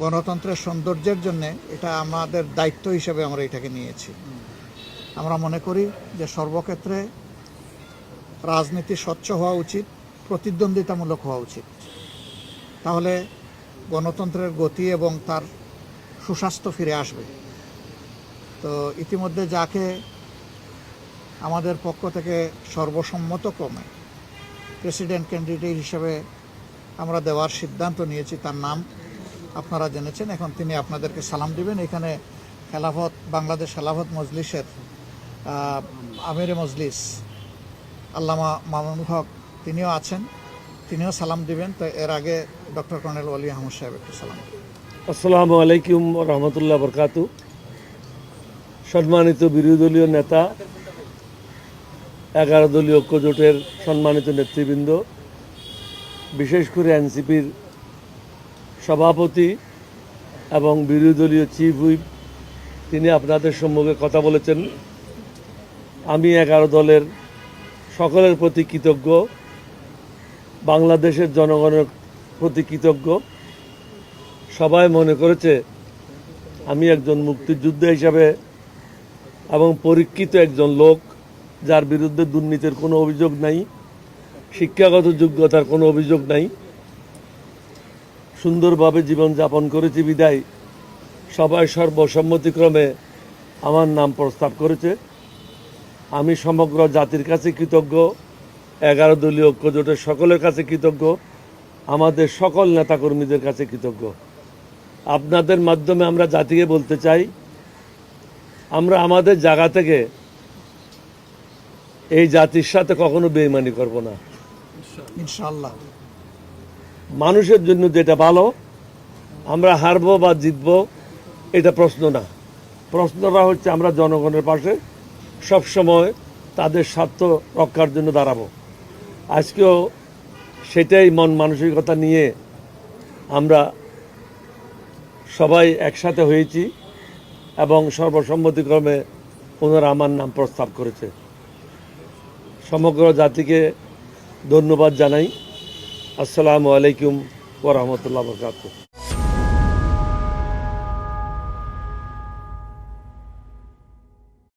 গণতন্ত্রের সৌন্দর্যের জন্য এটা আমাদের দায়িত্ব হিসেবে আমরা এটাকে নিয়েছি। আমরা মনে করি যে সর্বক্ষেত্রে রাজনীতি স্বচ্ছ হওয়া উচিত, প্রতিদ্বন্দ্বিতামূলক হওয়া উচিত। তাহলে গণতন্ত্রের গতি এবং তার সুস্বাস্থ্য ফিরে আসবে। তো ইতিমধ্যে যাকে আমাদের পক্ষ থেকে সর্বসম্মতক্রমে প্রেসিডেন্ট ক্যান্ডিডেট হিসেবে আমরা দেওয়ার সিদ্ধান্ত নিয়েছি, তার নাম আপনারা জেনেছেন। এখন তিনি আপনাদেরকে সালাম দিবেন। এখানে বাংলাদেশ খেলাফত মজলিসের আমিরে মজলিস আল্লামা মামুনুল হক তিনিও আছেন, তিনিও সালাম দিবেন। তো এর আগে ডক্টর কর্নেল ওয়ালি আহমদ সাহেব একটু সালাম। আসসালামু আলাইকুম রহমতুল্লাহ বরকাতু। সম্মানিত বিরোধী দলীয় নেতা, 11 দলীয় ঐক্যজোটের সম্মানিত নেতৃবৃন্দ, বিশেষ করে এনসিপির সভাপতি এবং বিরোধী দলীয় চিফ হুইপ, তিনি আপনাদের সম্মুখে কথা বলেছেন। আমি 11 দলের সকলের প্রতি কৃতজ্ঞ, বাংলাদেশের জনগণের প্রতি কৃতজ্ঞ। সবাই মনে করেছে আমি একজন মুক্তিযোদ্ধা হিসাবে এবং পরীক্ষিত একজন লোক, যার বিরুদ্ধে দুর্নীতির কোনো অভিযোগ নাই, শিক্ষাগত যোগ্যতার কোনো অভিযোগ নাই, সুন্দরভাবে জীবনযাপন করেছি বিদায় সবাই সর্বসম্মতিক্রমে আমার নাম প্রস্তাব করেছে। আমি সমগ্র জাতির কাছে কৃতজ্ঞ, 11 দলীয় ঐক্যজোটের সকলের কাছে কৃতজ্ঞ, আমাদের সকল নেতাকর্মীদের কাছে কৃতজ্ঞ। আপনাদের মাধ্যমে আমরা জাতিকে বলতে চাই, আমরা আমাদের জায়গা থেকে এই জাতির সাথে কখনো বেইমানি করব না ইনশাআল্লাহ। মানুষের জন্য যেটা ভালো, আমরা হারবো বা জিতবো এটা প্রশ্ন না। প্রশ্নটা হচ্ছে আমরা জনগণের পাশে সবসময় তাদের স্বার্থ রক্ষার জন্য দাঁড়াবো। আজকেও সেটাই মন মানসিকতা নিয়ে আমরা সবাই একসাথে হয়েছি এবং সর্বসম্মতিক্রমে ওনারা আমার নাম প্রস্তাব করেছে। সমগ্র জাতিকে ধন্যবাদ জানাই। আসসালামু আলাইকুম ওয়া রাহমাতুল্লাহি ওয়া বারাকাতুহু।